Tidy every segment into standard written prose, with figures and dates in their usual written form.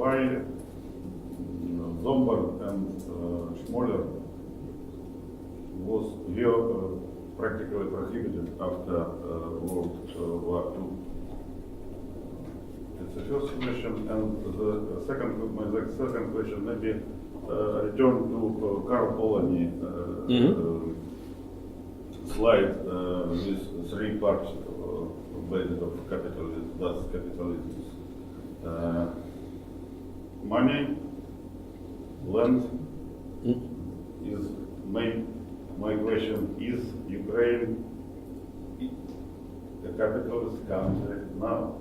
why Zomber and Schmoller was practically prohibited after World War II. It's the first question, and the second question maybe return to Karl Polanyi slide with 3 parts based of capitalism, thus capitalism. Money, land is main. My question is: Ukraine a capitalist country now,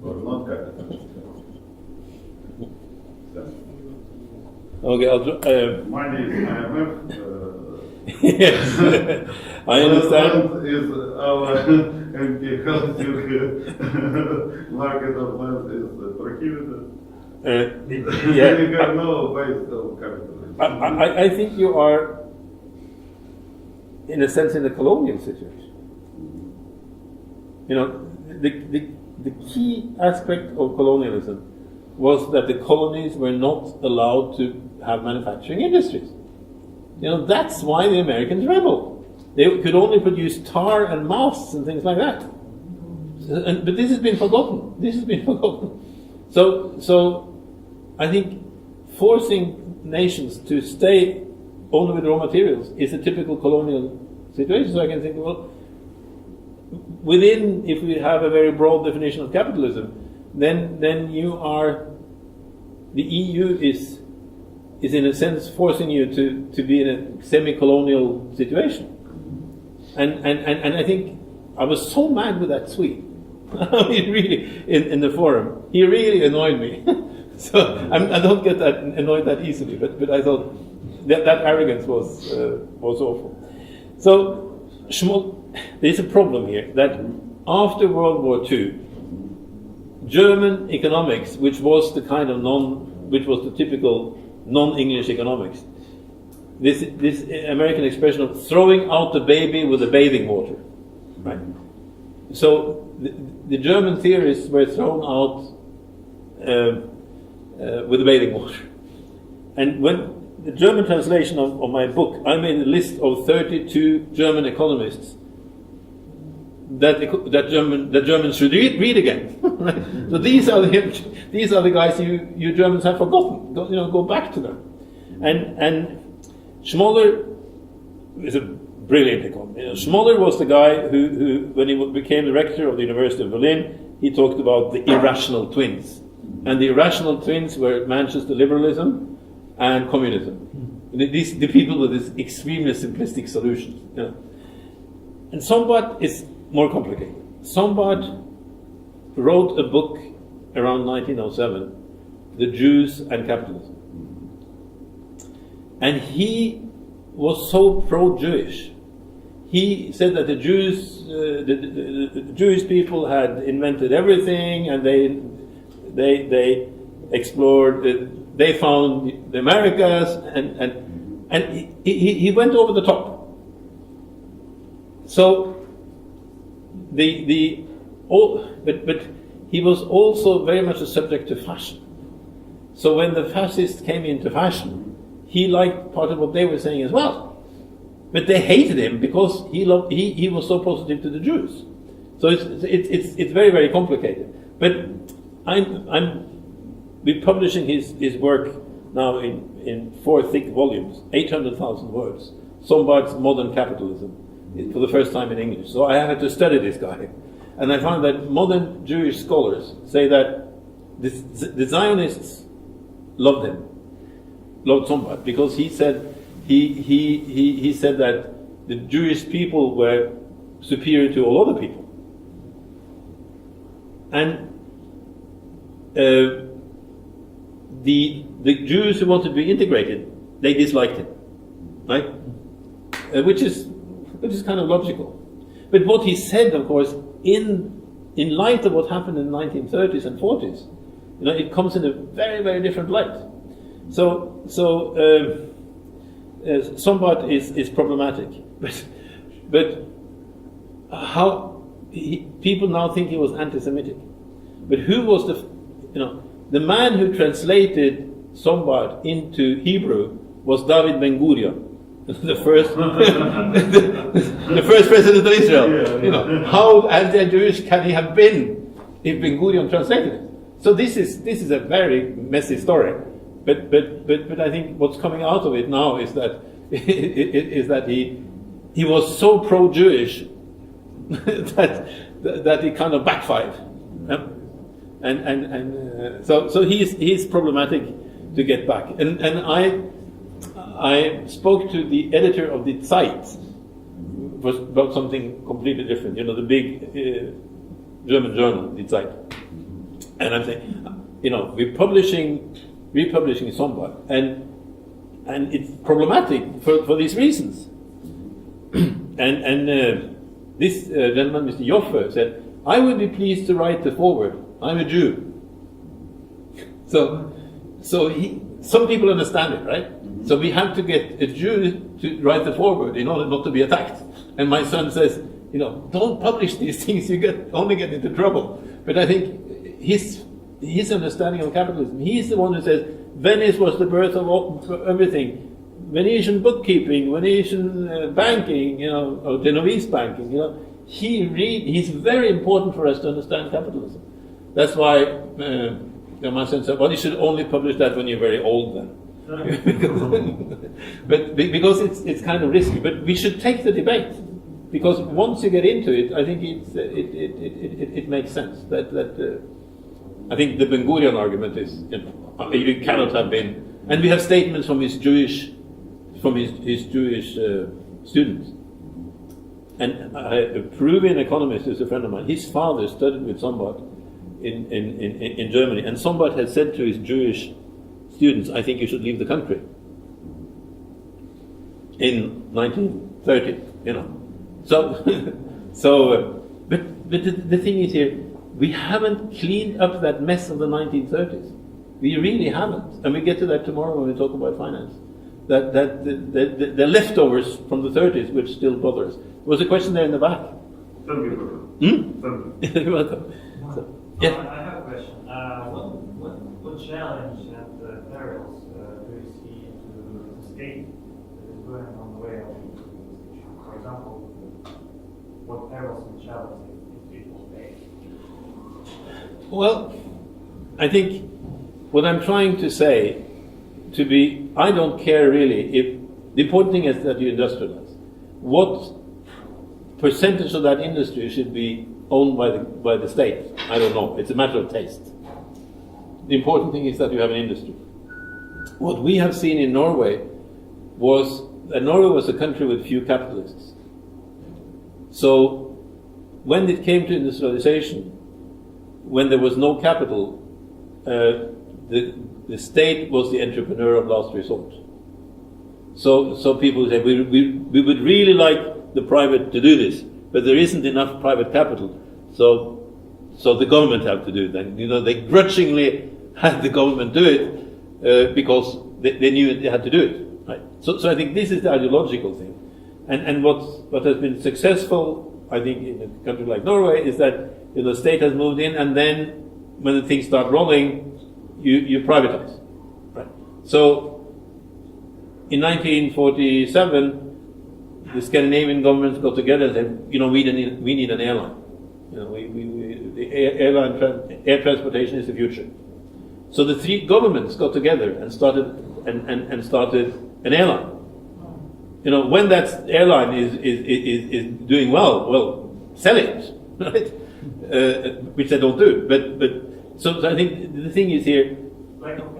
or not capitalist? Okay, money is IMF. Yes, I understand. Land is our MP culture. Market of land is prohibited. Yeah. You got no base of capitalism. I think you are, in a sense, in a colonial situation. You know, the key aspect of colonialism was that the colonies were not allowed to have manufacturing industries. You know, that's why the Americans rebelled. They could only produce tar and masts and things like that. But this has been forgotten. So I think forcing nations to stay only with raw materials is a typical colonial situation. So I can think, well, within, if we have a very broad definition of capitalism, then you are, the EU is in a sense forcing you to be in a semi-colonial situation. And I think I was so mad with that Swede. I mean, really, in the forum, he really annoyed me. So I don't get that annoyed that easily, but I thought that arrogance was awful. So there's a problem here that after World War II, German economics, which was the typical non-English economics, this American expression of throwing out the baby with the bathing water, right? So the German theorists were thrown out with the bathing water. And when the German translation of my book, I made a list of 32 German economists that Germans should read again. Right? So these are the guys you Germans have forgotten. Go back to them. And Schmoller is a brilliant economist. Schmoller was the guy who, when he became the rector of the University of Berlin, he talked about the irrational twins. And the irrational twins were Manchester liberalism and communism. The people with these extremely simplistic solutions. And Sombart is more complicated. Sombart wrote a book around 1907, The Jews and Capitalism. And he was so pro-Jewish. He said that the Jews, the Jewish people had invented everything, and they explored, they found the Americas, and he went over the top. So but he was also very much a subject to fashion. So when the fascists came into fashion, he liked part of what they were saying as well. But they hated him because he was so positive to the Jews. So it's very, very complicated. But we're publishing his work now in 4 thick volumes, 800,000 words. Sombart's Modern Capitalism, for the first time in English. So I had to study this guy. And I found that modern Jewish scholars say that the Zionists loved him, loved Sombart, because he said he said that the Jewish people were superior to all other people. And the Jews who wanted to be integrated, they disliked him, right? Which is kind of logical. But what he said, of course, in light of what happened in the 1930s and 40s, it comes in a very, very different light. So Sombart is problematic, but how people now think he was anti-Semitic. But who was The man who translated Sombat into Hebrew was David Ben-Gurion, the first, the first president of Israel. Yeah. You know, how anti-Jewish can he have been if Ben-Gurion translated it? So this is a very messy story. But I think what's coming out of it now is that he was so pro-Jewish that he kind of backfired. So he's problematic to get back. And I spoke to the editor of the Zeit about something completely different. You know, the big German journal, the Zeit. And I'm saying, you know, we're republishing Sombat, and it's problematic for these reasons. and this gentleman, Mr. Joffe, said, I would be pleased to write the foreword. I'm a Jew. So some people understand it, right? So we have to get a Jew to write the foreword in order not to be attacked. And my son says, you know, don't publish these things, you only get into trouble. But I think his understanding of capitalism, he's the one who says Venice was the birth of everything. Venetian bookkeeping, Venetian banking, you know, or Genovese banking, you know. He's very important for us to understand capitalism. That's why my son said, well, you should only publish that when you're very old then. But because it's kind of risky. But we should take the debate, because once you get into it, I think it makes sense. I think the Ben-Gurion argument is, you know, you cannot have been, and we have statements from his Jewish students. And a Peruvian economist who's a friend of mine, his father studied with Sombat in Germany, and Sombat had said to his Jewish students, I think you should leave the country in 1930, you know. But the thing is here, we haven't cleaned up that mess of the 1930s. We really haven't, and we get to that tomorrow when we talk about finance. That the leftovers from the 30s, which still bother us. There was a question there in the back. Thank you. You're welcome. So, yeah. I have a question. What challenge and perils do you see to the state that is going on the way of the institution? For example, what perils and challenges do people face? Well, I think what I'm trying to say, I don't care really if the important thing is that you industrialize. What percentage of that industry should be owned by the state? I don't know. It's a matter of taste. The important thing is that you have an industry. What we have seen in Norway was that Norway was a country with few capitalists. So when it came to industrialization, when there was no capital, the state was the entrepreneur of last resort. So people say, we would really like the private to do this, but there isn't enough private capital, so the government have to do it. And you know, they grudgingly had the government do it because they knew they had to do it. Right? So I think this is the ideological thing, and what has been successful, I think, in a country like Norway is that the state has moved in, and then when the things start rolling, you privatize. Right? So in 1947, the Scandinavian governments got together and said, you know, we need an airline. You know, the air transportation is the future. So the three governments got together and started an airline. You know, when that airline is doing well, sell it, right? Which they don't do. But so I think the thing is here. Lack of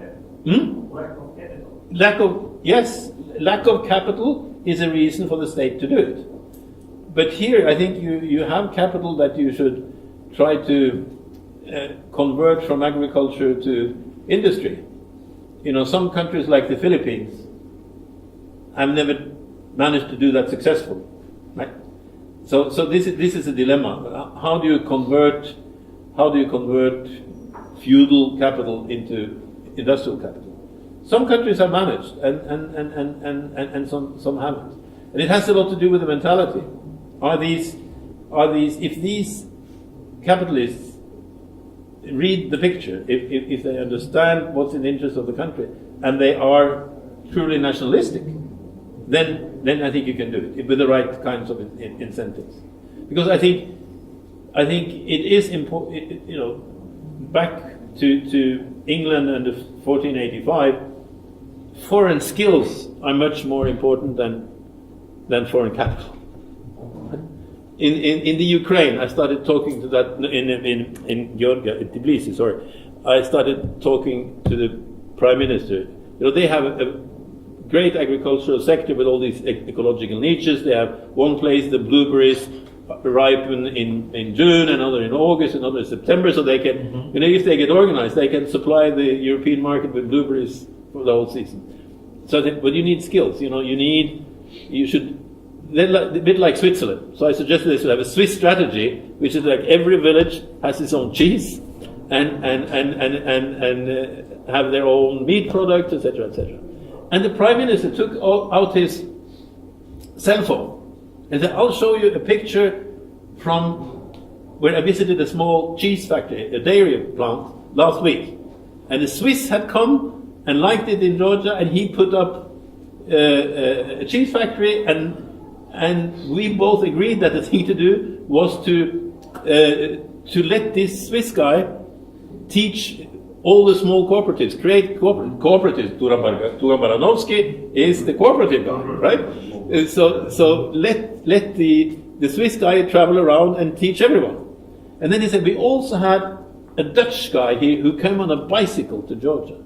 capital. Lack of capital is a reason for the state to do it. But here, I think you have capital that you should try to convert from agriculture to industry. You know, some countries like the Philippines have never managed to do that successfully, right? So this is a dilemma. How do you convert feudal capital into industrial capital? Some countries have managed, and some haven't. And it has a lot to do with the mentality. If these capitalists read the picture, if they understand what's in the interest of the country, and they are truly nationalistic, then I think you can do it with the right kinds of incentives. Because I think it is important. You know, back to England and 1485, foreign skills are much more important than foreign capital. In the Ukraine, I started talking to that in Georgia, in Tbilisi. Sorry, I started talking to the prime minister. You know, they have a great agricultural sector with all these ecological niches. They have one place the blueberries ripen in June, another in August, another in September. So they can, you know, if they get organized, they can supply the European market with blueberries for the whole season. So, but you need skills. You know, you should. They're a bit like Switzerland. So I suggested they should have a Swiss strategy, which is like every village has its own cheese, and have their own meat products, etc., etc. And the prime minister took out his cell phone and said, "I'll show you a picture from where I visited a small cheese factory, a dairy plant, last week, and the Swiss had come and liked it in Georgia, and he put up a cheese factory and we both agreed that the thing to do was to let this Swiss guy teach all the small cooperatives, create cooperatives. Turan Baranovsky is the cooperative guy, right? So let the Swiss guy travel around and teach everyone. And then he said, we also had a Dutch guy here who came on a bicycle to Georgia.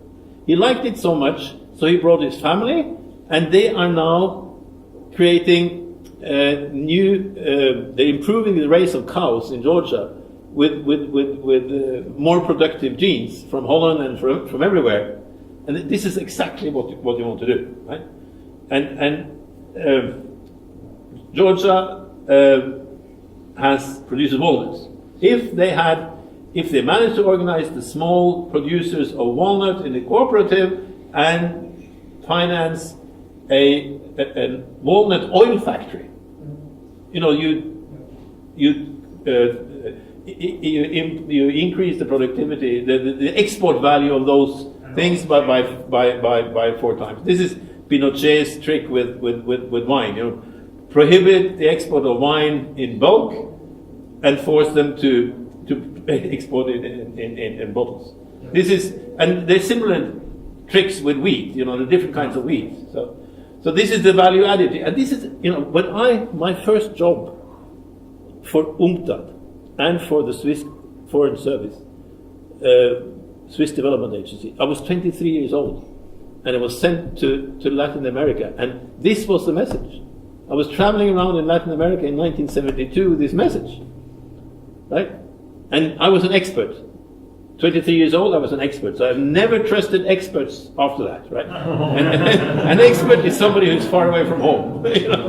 He liked it so much, so he brought his family, and they are now creating they're improving the race of cows in Georgia with more productive genes from Holland and from everywhere. And this is exactly what you want to do, right? And Georgia produces walnuts. If they manage to organize the small producers of walnut in a cooperative and finance a walnut oil factory, you know, you increase the productivity, the export value of those things by 4 times. This is Pinochet's trick with wine. You know, prohibit the export of wine in bulk and force them to export it in bottles. This is, and there's similar tricks with wheat. You know, the different kinds of wheat. So this is the value added, and this is, you know, when my first job for UNCTAD and for the Swiss Foreign Service, Swiss Development Agency, I was 23 years old, and I was sent to Latin America, and this was the message. I was traveling around in Latin America in 1972 with this message, right? And I was an expert. 23 yeyears old, I was an expert, so I've never trusted experts after that, right? And an expert is somebody who's far away from home. You know,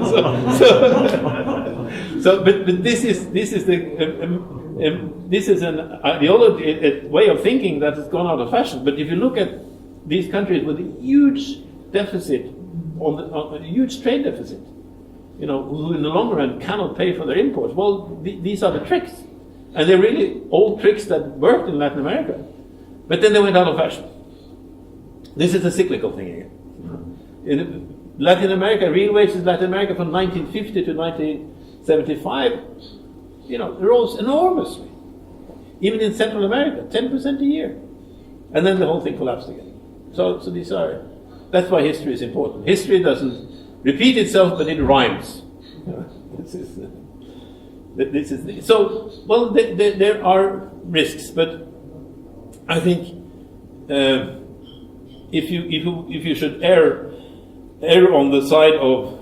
but this is an ideology, a way of thinking that has gone out of fashion. But if you look at these countries with a huge deficit, on a huge trade deficit, you know, who in the long run cannot pay for their imports, well, these are the tricks. And they're really old tricks that worked in Latin America. But then they went out of fashion. This is a cyclical thing again. In Latin America, real wages in Latin America from 1950 to 1975, you know, rose enormously. Even in Central America, 10% a year. And then the whole thing collapsed again. So that's why history is important. History doesn't repeat itself, but it rhymes. So, well, there are risks, but I think if you should err on the side of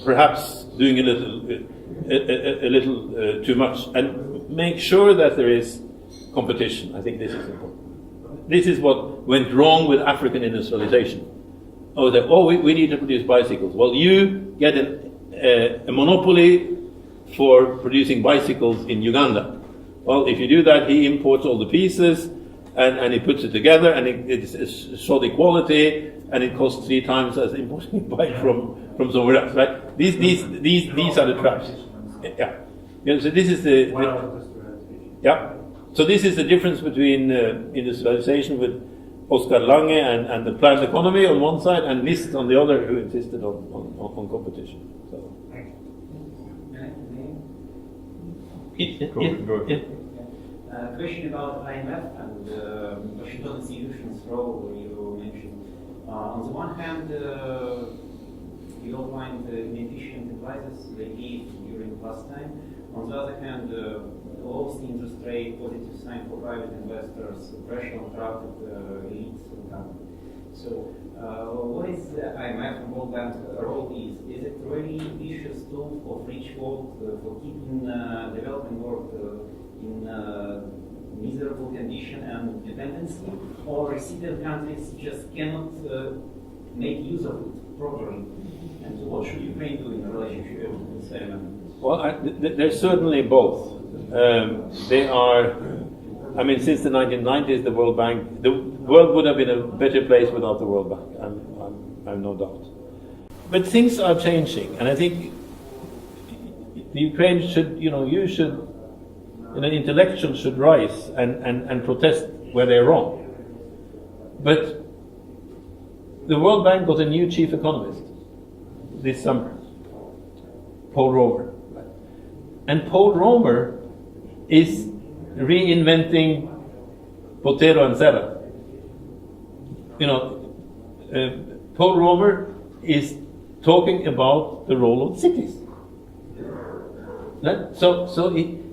perhaps doing a little too much, and make sure that there is competition. I think this is important. This is what went wrong with African industrialization. We need to produce bicycles. Well, you get a monopoly for producing bicycles in Uganda. Well, if you do that, he imports all the pieces and he puts it together, and it's shoddy quality, and it costs 3 times as importing a bike from somewhere else. Right? These are the traps. Yeah. So this is the While industrialization. yeah. So this is the difference between industrialization with Oskar Lange and the planned economy on one side, and List on the other, who insisted on competition. So. Thank Yeah. Question about IMF and Washington institutions' role you mentioned. On the one hand, you outlined the inefficient advices they gave during past time. On the other hand, lowest interest rate, positive sign for private investors, pressure on corrupted elites and government. So, what is the IMF and World Bank role is? Is it really vicious tool for rich world for keeping developing world in miserable condition and dependency, or recipient countries just cannot make use of it properly? And so what should Ukraine do in relationship with IMF? Well, there's certainly both. They are, I mean, since the 1990s, the World Bank, the world would have been a better place without the World Bank, I have no doubt. But things are changing, and I think the Ukraine should, intellectuals should rise and protest where they're wrong. But the World Bank got a new chief economist this summer, Paul Romer. And Paul Romer is reinventing Botero and Serra. Paul Romer is talking about the role of cities. Right? So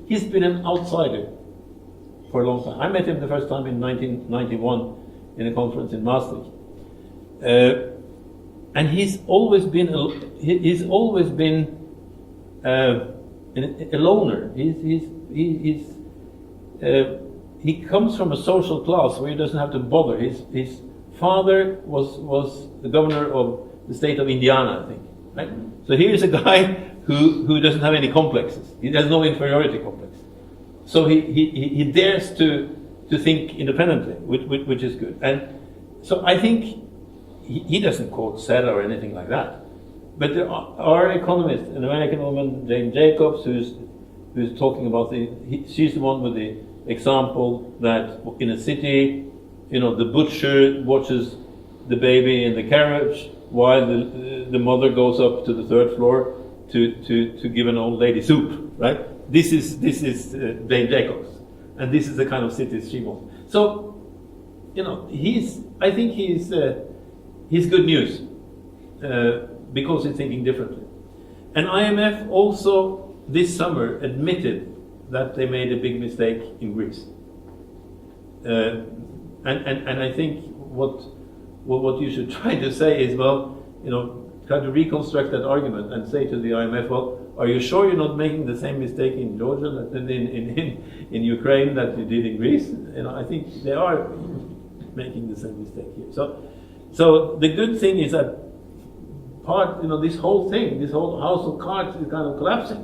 he's been an outsider for a long time. I met him the first time in 1991 in a conference in Maastricht. And he's always been a loner. He comes from a social class where he doesn't have to bother. His father was the governor of the state of Indiana, I think. Right? So here's a guy who doesn't have any complexes. He has no inferiority complex. So he dares to think independently, which is good. And so I think he doesn't quote Serra or anything like that. But there are economists, an American woman, Jane Jacobs, who's talking about she's the one with the example that in a city, the butcher watches the baby in the carriage while the mother goes up to the third floor to give an old lady soup, right? This is Jane Jacobs, and this is the kind of cities she wants. So, I think he's good news. Because he's thinking differently. And IMF also this summer admitted that they made a big mistake in Greece. And I think what you should try to say is, try to reconstruct that argument and say to the IMF, well, are you sure you're not making the same mistake in Georgia, in Ukraine that you did in Greece? I think they are making the same mistake here. So the good thing is that this whole thing, this whole house of cards is kind of collapsing.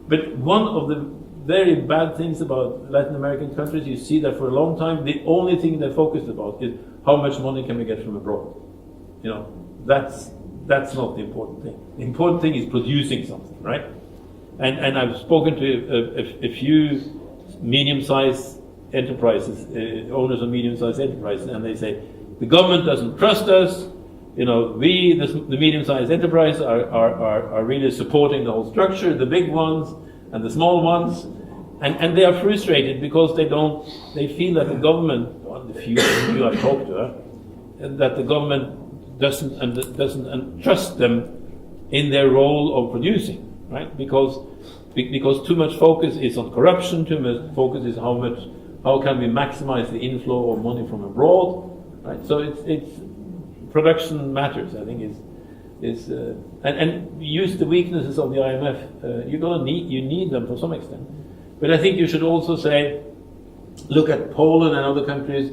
But one of the very bad things about Latin American countries, you see that for a long time, the only thing they're focused about is how much money can we get from abroad. That's not the important thing. The important thing is producing something, right? And I've spoken to a few medium-sized enterprises, owners of medium-sized enterprises, and they say, the government doesn't trust us. The medium-sized enterprises are really supporting the whole structure, the big ones and the small ones, and they are frustrated because they feel that the government, the few I've talked to, that the government doesn't trust them in their role of producing, right? Because too much focus is on corruption, too much focus is how can we maximize the inflow of money from abroad. Right, so it's production matters. I think and use the weaknesses of the IMF. You need them for some extent, but I think you should also say, look at Poland and other countries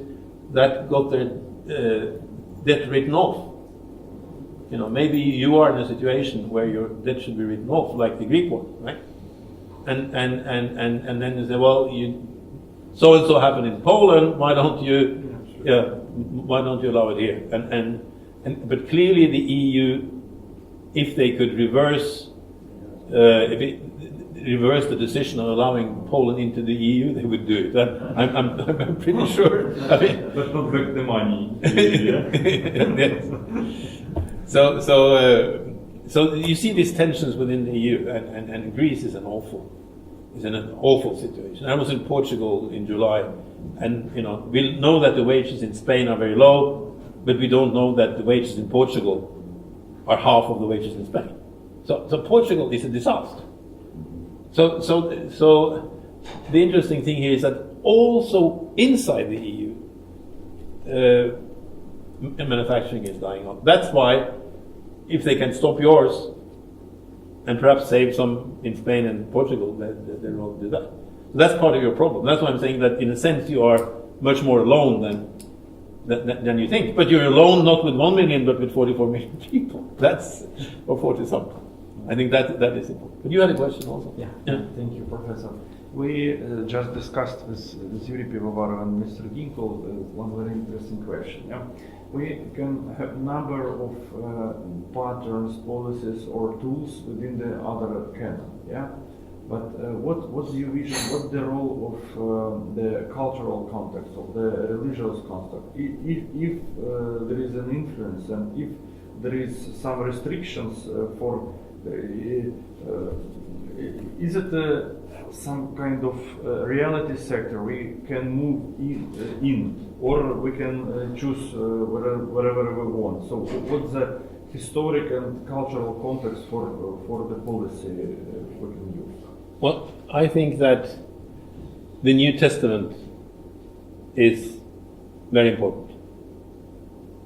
that got their debt written off. Maybe you are in a situation where your debt should be written off, like the Greek one, right? And then you say, well, so and so happened in Poland. Why don't you? Why don't you allow it here? But clearly the EU, if they could reverse if it reversed the decision on allowing Poland into the EU, they would do it. I'm pretty sure. I mean, But not back the money. yes. So you see these tensions within the EU, and Greece is in an awful situation. I was in Portugal in July, and we know that the wages in Spain are very low, but we don't know that the wages in Portugal are half of the wages in Spain. So Portugal is a disaster. So the interesting thing here is that also inside the EU, manufacturing is dying off. That's why, if they can stop yours and perhaps save some in Spain and Portugal, they will do that. So that's part of your problem. That's why I'm saying that in a sense you are much more alone than you think. But you're alone not with 1 million, but with 44 million people. That's, or 40 something. I think that is important. But you had a question also. Yeah. Thank you, Professor. We just discussed with Yuri Pivovarov and Mr. Ginkel one very interesting question. Yeah? We can have number of patterns, policies, or tools within the other canon. Yeah. But what's your vision? What's the role of the cultural context, of the religious context? If there is an influence, and if there is some restrictions for, is it some kind of reality sector we can move in, or we can choose wherever we want? So what's the historic and cultural context for the policy we can use? Well, I think that the New Testament is very important.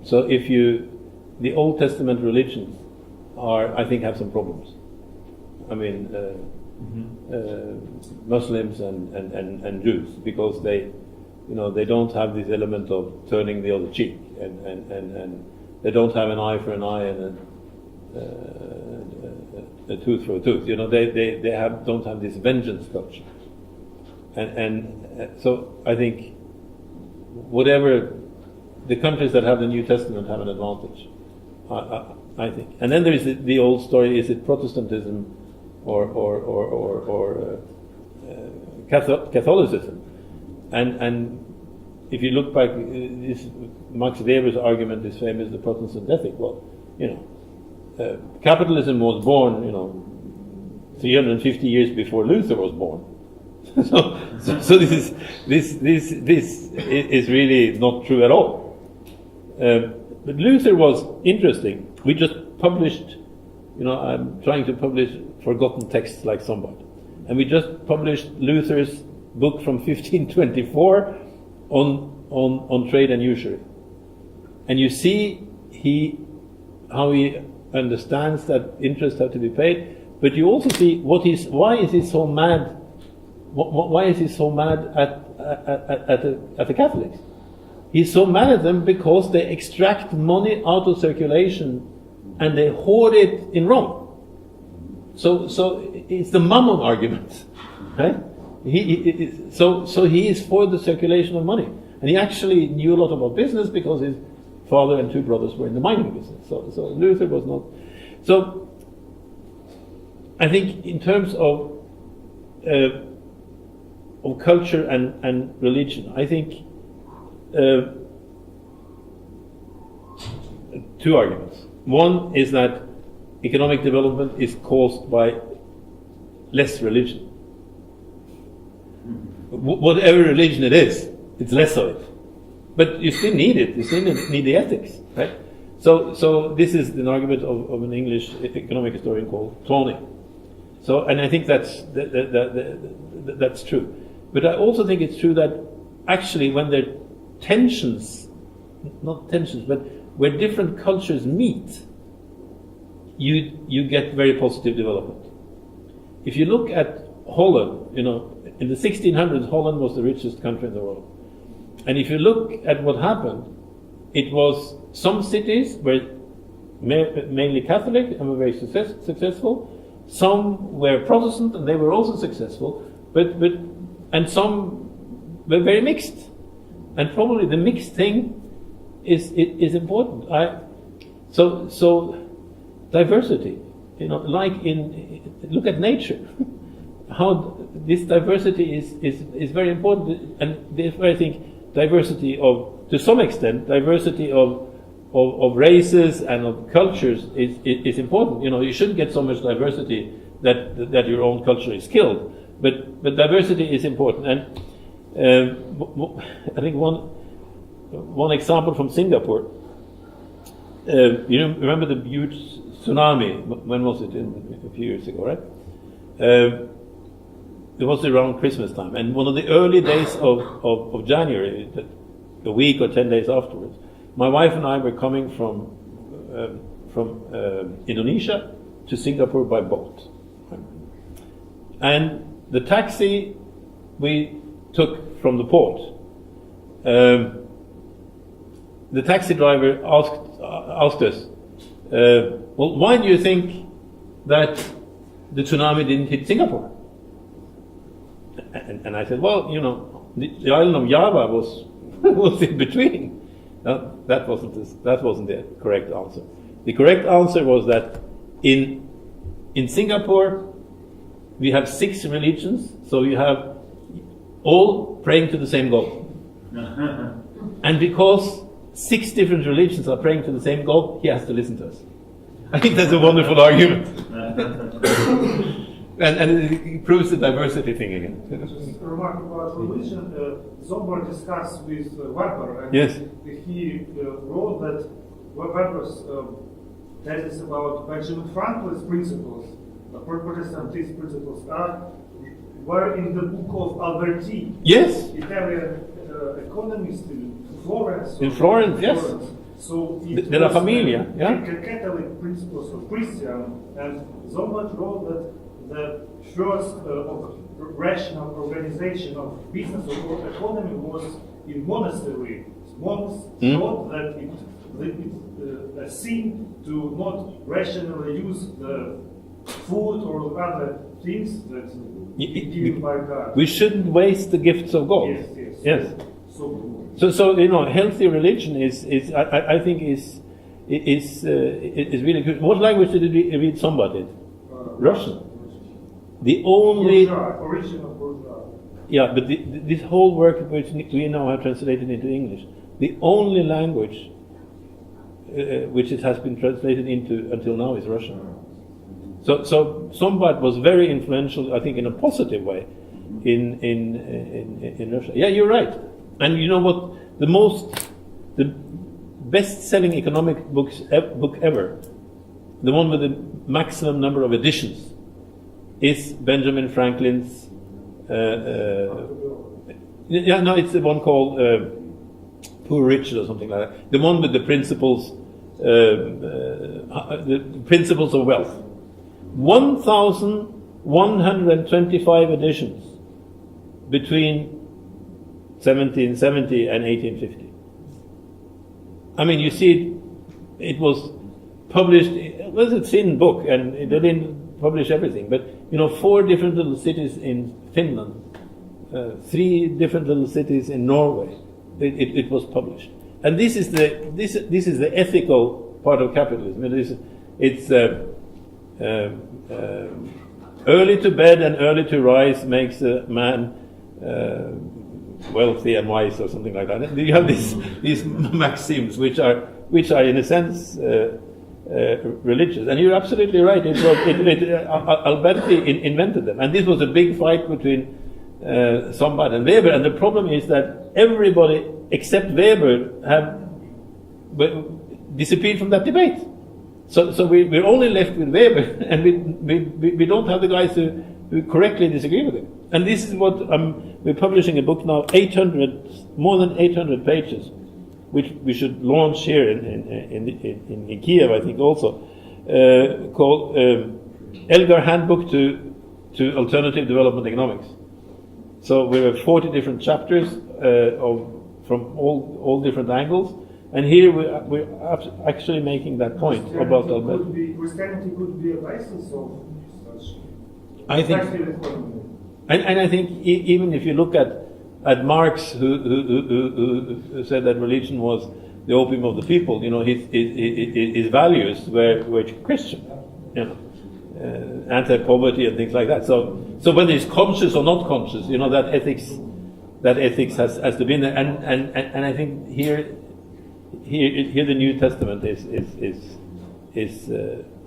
So the Old Testament religions I think have some problems. I mean, Muslims and Jews, because they don't have this element of turning the other cheek, and they don't have an eye for an eye and a tooth for a tooth. They don't have this vengeance culture, and so I think whatever the countries that have the New Testament have an advantage. I think, and then there is the old story: is it Protestantism or Catholicism? And if you look back, Max Weber's argument is famous: the Protestant ethic. Well, capitalism was born, 350 years before Luther was born. so this is really not true at all. But Luther was interesting. We just published, I'm trying to publish forgotten texts like somebody, and we just published Luther's book from 1524 on trade and usury, and you see how he understands that interests have to be paid, but you also see why is he so mad? Why is he so mad at the Catholics? He's so mad at them because they extract money out of circulation and they hoard it in Rome. So it's the mammon argument, right? So he is for the circulation of money, and he actually knew a lot about business because his father and two brothers were in the mining business. So Luther was not. So I think in terms of culture and religion, I think two arguments. One is that economic development is caused by less religion. Whatever religion it is, it's less of it. But you still need it. You still need the ethics, right? So this is an argument of an English economic historian called Clooney. So, and I think that's true. But I also think it's true that actually when there are tensions, not tensions, but where different cultures meet, you get very positive development. If you look at Holland, in the 1600s, Holland was the richest country in the world. And if you look at what happened, it was some cities were mainly Catholic and were very successful. Some were Protestant and they were also successful, and some were very mixed. And probably the mixed thing is important. So diversity. like look at nature, how this diversity is very important, and therefore I think diversity to some extent, diversity of races and of cultures is important. You shouldn't get so much diversity that your own culture is killed, but diversity is important. And I think one example from Singapore. You remember the huge tsunami? When was it? A few years ago, right? It was around Christmas time, and one of the early days of January, a week or 10 days afterwards, my wife and I were coming from Indonesia to Singapore by boat, and the taxi we took from the port. The taxi driver asked us, well, why do you think that the tsunami didn't hit Singapore? And I said, well, the island of Java was in between. No, that wasn't the correct answer. The correct answer was that in Singapore we have 6 religions, so you have all praying to the same God. And because 6 different religions are praying to the same God, he has to listen to us. I think that's a wonderful argument. and it proves the diversity thing again. Just a remark about religion. Zomber discussed with Weber, and yes. He wrote that Weber's thesis about Benjamin Franklin's principles, Protestant principles, were in the book of Alberti. Yes. Italian economist in Florence. In Florence, yes. So De la Familia, yeah. Catholic principles of Christian, and Zomber wrote that the first rational organization of business or economy was in monastery. Monks thought that it a sin to not rationally use the food or other things that given by God. We shouldn't waste the gifts of God. Yes. So healthy religion is I think is really good. What language did you read somebody? Russian. The only original bourgeois. Yeah, but this whole work which we now have translated into English, the only language which it has been translated into until now is Russian. So Sombat was very influential, I think, in a positive way in Russia. Yeah, you're right. And you know what? The best-selling economic book ever, the one with the maximum number of editions, is Benjamin Franklin's. It's the one called Poor Richard or something like that. The one with the principles of wealth. 1,125 editions between 1770 and 1850. I mean, you see, it was published. It was a thin book, and they didn't publish everything. But 4 different little cities in Finland, 3 different little cities in Norway. It was published, and this is the ethical part of capitalism. It's early to bed and early to rise makes a man wealthy and wise, or something like that. You have these maxims which are in a sense religious, and you're absolutely right. Alberti invented them, and this was a big fight between Sombat and Weber. And the problem is that everybody except Weber have disappeared from that debate. So we're only left with Weber, and we don't have the guys who correctly disagree with him. And this is what we're publishing a book now, more than 800 pages, which we should launch here in Kiev, I think, also, called Elgar Handbook to Alternative Development Economics. So we have 40 different chapters from all different angles, and here we're actually making that point about Alberti. Christianity could be a basis of such. I think, and I think even if you look at Marx, who said that religion was the opium of the people, his values were Christian. anti-poverty and things like that. So whether it's conscious or not conscious, that ethics has to be in there. And I think here the New Testament is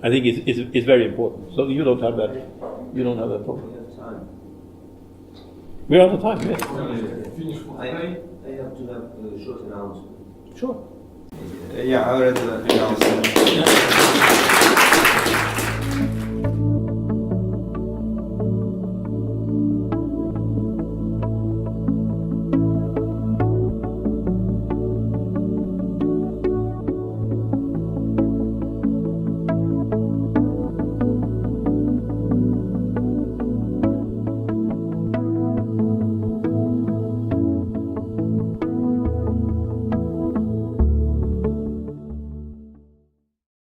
I think is very important. So you don't have that problem. We have time. We're out of time. Yes. I have to have a short announcement. Sure. Yeah, I already announced it.